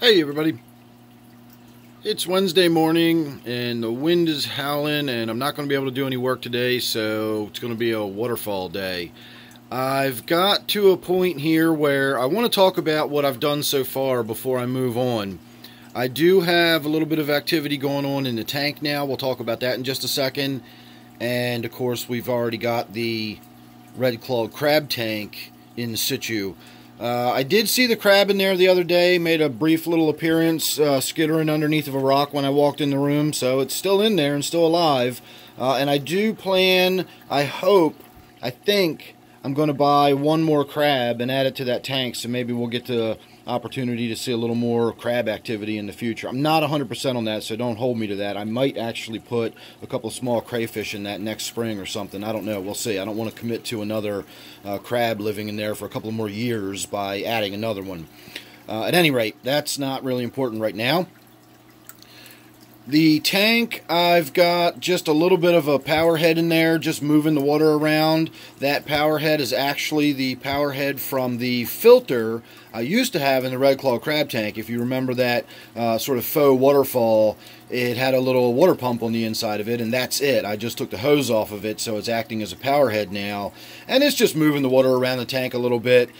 Hey everybody, it's Wednesday morning and the wind is howling and I'm not going to be able to do any work today, so it's going to be a waterfall day. I've got to a point here where I want to talk about what I've done so far before I move on. I do have a little bit of activity going on in the tank now. We'll talk about that in just a second. And of course we've already got the red-clawed crab tank in situ. I did see the crab in there the other day, made a brief little appearance skittering underneath of a rock when I walked in the room, so it's still in there and still alive. And I do plan, I think I'm going to buy one more crab and add it to that tank, so maybe we'll get the opportunity to see a little more crab activity in the future. I'm not 100% on that, so don't hold me to that. I might actually put a couple of small crayfish in that next spring or something. I don't know. We'll see. I don't want to commit to another crab living in there for a couple of more years by adding another one. At any rate, that's not really important right now. The tank, I've got just a little bit of a power head in there, just moving the water around. That power head is actually the power head from the filter I used to have in the red claw crab tank. If you remember that sort of faux waterfall, it had a little water pump on the inside of it, and that's it. I just took the hose off of it, so it's acting as a power head now. And it's just moving the water around the tank a little bit,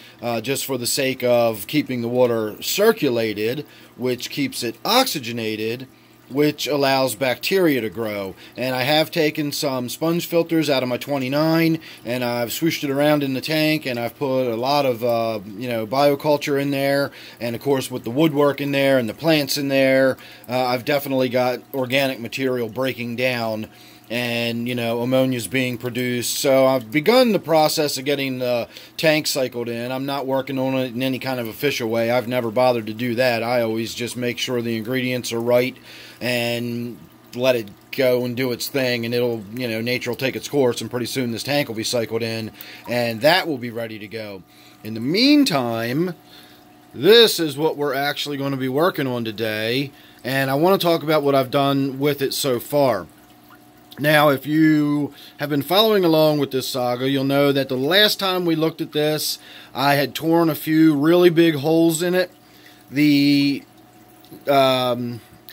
just for the sake of keeping the water circulated, which keeps it oxygenated, which allows bacteria to grow. And I have taken some sponge filters out of my 29 and I've swooshed it around in the tank, and I've put a lot of bioculture in there, and of course with the woodwork in there and the plants in there, I've definitely got organic material breaking down, and ammonia's being produced. So I've begun the process of getting the tank cycled in. I'm not working on it in any kind of official way. I've never bothered to do that. I always just make sure the ingredients are right and let it go and do its thing, and it'll, nature will take its course, and pretty soon this tank will be cycled in and that will be ready to go. In the meantime, this is what we're actually going to be working on today, and I want to talk about what I've done with it so far. Now, if you have been following along with this saga, you'll know that the last time we looked at this, I had torn a few really big holes in it.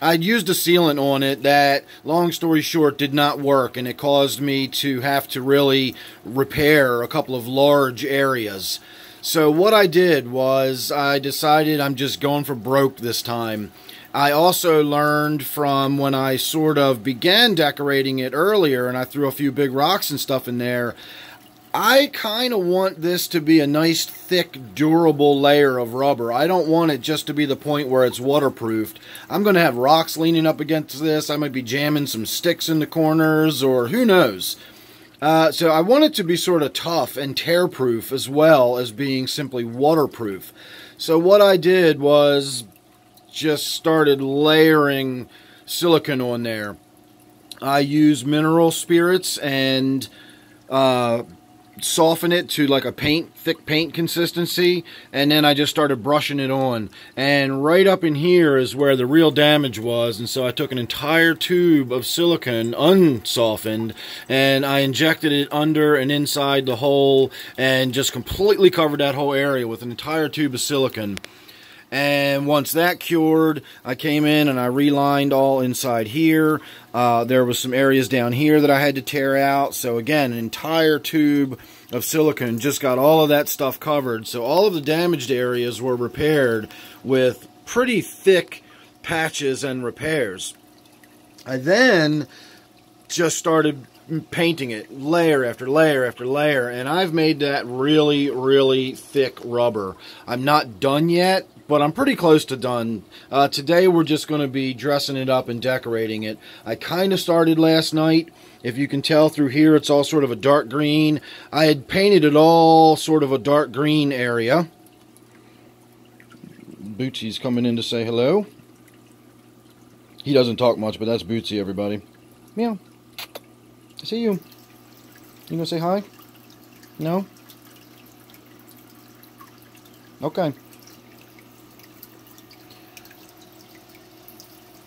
I'd used a sealant on it that, long story short, did not work, and it caused me to have to really repair a couple of large areas. So what I did was I decided I'm just going for broke this time. I also learned from when I sort of began decorating it earlier, and I threw a few big rocks and stuff in there, I kind of want this to be a nice, thick, durable layer of rubber. I don't want it just to be the point where it's waterproofed. I'm going to have rocks leaning up against this. I might be jamming some sticks in the corners, or who knows. So I want it to be sort of tough and tear-proof as well as being simply waterproof. So what I did was just started layering silicone on there. I use mineral spirits and soften it to like a thick paint consistency, and then I just started brushing it on. And right up in here is where the real damage was, and so I took an entire tube of silicone unsoftened and I injected it under and inside the hole and just completely covered that whole area with an entire tube of silicone. And once that cured, I came in and I relined all inside here. There was some areas down here that I had to tear out. So again, an entire tube of silicone just got all of that stuff covered. So all of the damaged areas were repaired with pretty thick patches and repairs. I then just started painting it layer after layer after layer, and I've made that really, really thick rubber. I'm not done yet, but I'm pretty close to done. Today we're just going to be dressing it up and decorating it. I kind of started last night. If you can tell through here, it's all sort of a dark green. I had painted it all sort of a dark green area. Bootsy's coming in to say hello. He doesn't talk much, but that's Bootsy, everybody. Meow. I see you. You gonna say hi? No? Okay.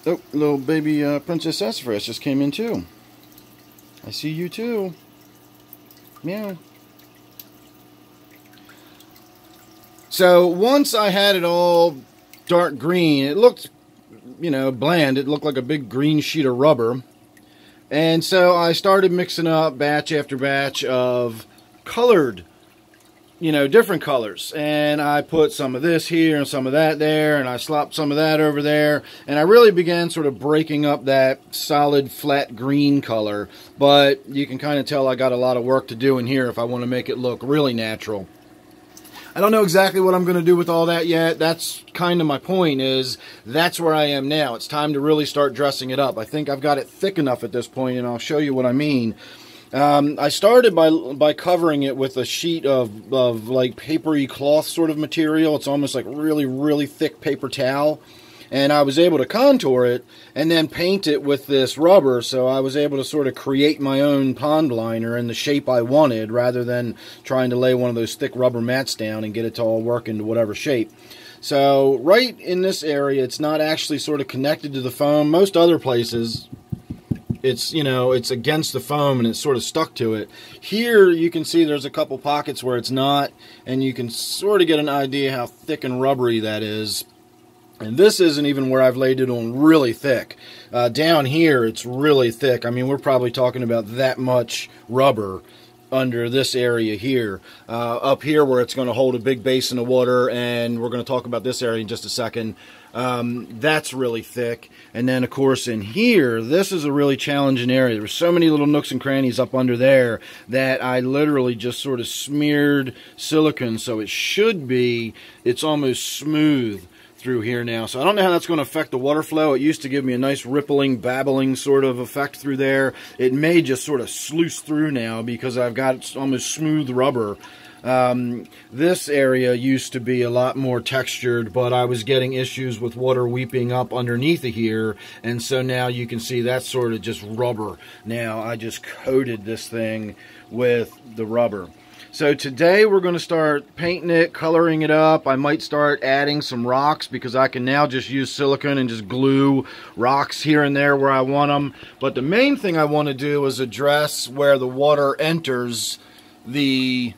Oh, little baby Princess Sassafras just came in too. I see you too. Meow. So once I had it all dark green. It looked, you know, bland. It looked like a big green sheet of rubber. And so I started mixing up batch after batch of colored, you know, different colors. And I put some of this here and some of that there, and I slopped some of that over there. And I really began sort of breaking up that solid flat green color. But you can kind of tell I got a lot of work to do in here if I want to make it look really natural. I don't know exactly what I'm going to do with all that yet. That's kind of my point, is that's where I am now. It's time to really start dressing it up. I think I've got it thick enough at this point, and I'll show you what I mean. I started by covering it with a sheet of like papery cloth sort of material. It's almost like really, really thick paper towel. And I was able to contour it and then paint it with this rubber, so I was able to sort of create my own pond liner in the shape I wanted, rather than trying to lay one of those thick rubber mats down and get it to all work into whatever shape. So right in this area, it's not actually sort of connected to the foam. Most other places, it's, you know, it's against the foam and it's sort of stuck to it. Here you can see there's a couple pockets where it's not, and you can sort of get an idea how thick and rubbery that is. And this isn't even where I've laid it on really thick. Down here, it's really thick. I mean, we're probably talking about that much rubber under this area here. Up here, where it's going to hold a big basin of water, and we're going to talk about this area in just a second, that's really thick. And then, of course, in here, this is a really challenging area. There's so many little nooks and crannies up under there that I literally just sort of smeared silicone, so it should be, it's almost smooth through here now. So I don't know how that's going to affect the water flow. It used to give me a nice rippling, babbling sort of effect through there. It may just sort of sluice through now because I've got almost smooth rubber. This area used to be a lot more textured, but I was getting issues with water weeping up underneath of here, and so now you can see that's sort of just rubber. Now I just coated this thing with the rubber. So today we're going to start painting it, coloring it up. I might start adding some rocks because I can now just use silicone and just glue rocks here and there where I want them. But the main thing I want to do is address where the water enters the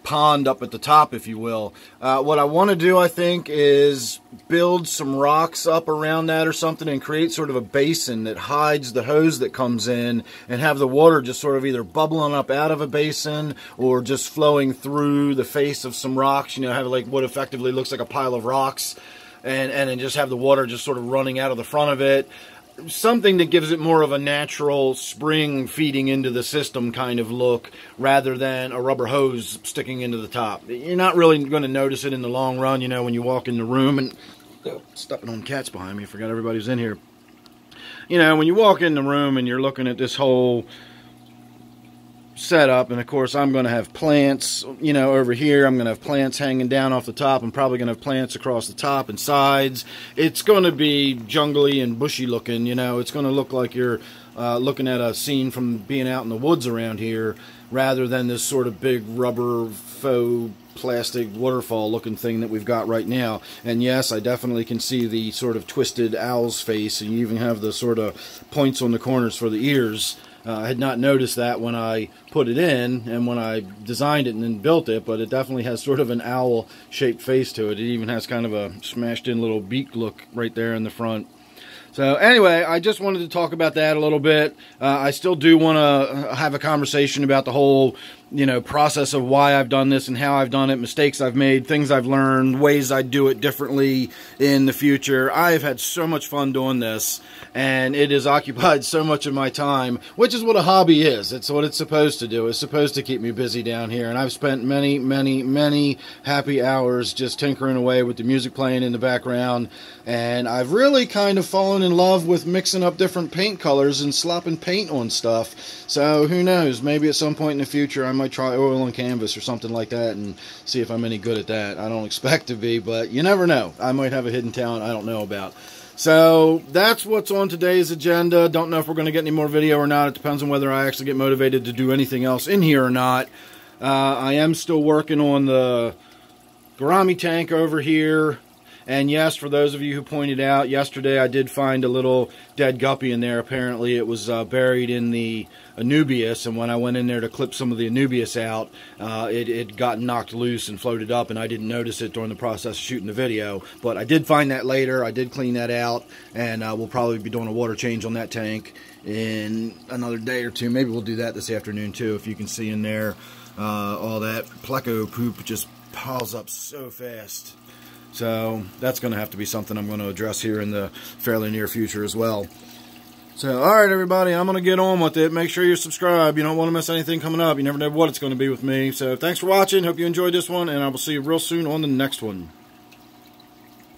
pond up at the top, if you will. What I want to do, I think, is build some rocks up around that or something and create sort of a basin that hides the hose that comes in, and have the water just sort of either bubbling up out of a basin or just flowing through the face of some rocks. You know, have like what effectively looks like a pile of rocks, and then just have the water just sort of running out of the front of it. Something that gives it more of a natural spring feeding into the system kind of look, rather than a rubber hose sticking into the top. You're not really going to notice it in the long run, you know, when you walk in the room. And stepping on cats behind me, I forgot everybody's in here. You know, when you walk in the room and you're looking at this whole setup, and of course I'm going to have plants, you know, over here. I'm going to have plants hanging down off the top. I'm probably going to have plants across the top and sides. It's going to be jungly and bushy looking, you know. It's going to look like you're looking at a scene from being out in the woods around here, rather than this sort of big rubber faux plastic waterfall looking thing that we've got right now. And yes, I definitely can see the sort of twisted owl's face, and you even have the sort of points on the corners for the ears. I had not noticed that when I put it in and when I designed it and then built it, but it definitely has sort of an owl-shaped face to it. It even has kind of a smashed-in little beak look right there in the front. So anyway, I just wanted to talk about that a little bit. I still do want to have a conversation about the whole, you know, process of why I've done this and how I've done it, mistakes I've made, things I've learned, ways I'd do it differently in the future. I've had so much fun doing this, and it has occupied so much of my time, which is what a hobby is. It's what it's supposed to do. It's supposed to keep me busy down here, and I've spent many, many, many happy hours just tinkering away with the music playing in the background, and I've really kind of fallen in love with mixing up different paint colors and slopping paint on stuff. So who knows, maybe at some point in the future I might try oil on canvas or something like that and see if I'm any good at that. I don't expect to be, but you never know. I might have a hidden talent I don't know about. So that's what's on today's agenda. Don't know if we're going to get any more video or not. It depends on whether I actually get motivated to do anything else in here or not. I am still working on the gourami tank over here. And yes, for those of you who pointed out, yesterday I did find a little dead guppy in there. Apparently it was buried in the Anubias, and when I went in there to clip some of the Anubias out, it got knocked loose and floated up, and I didn't notice it during the process of shooting the video. But I did find that later. I did clean that out, and we'll probably be doing a water change on that tank in another day or two. Maybe we'll do that this afternoon too. If you can see in there, all that pleco poop just piles up so fast. So that's going to have to be something I'm going to address here in the fairly near future as well. So, alright everybody, I'm going to get on with it. Make sure you're subscribed. You don't want to miss anything coming up. You never know what it's going to be with me. So thanks for watching. Hope you enjoyed this one, and I will see you real soon on the next one.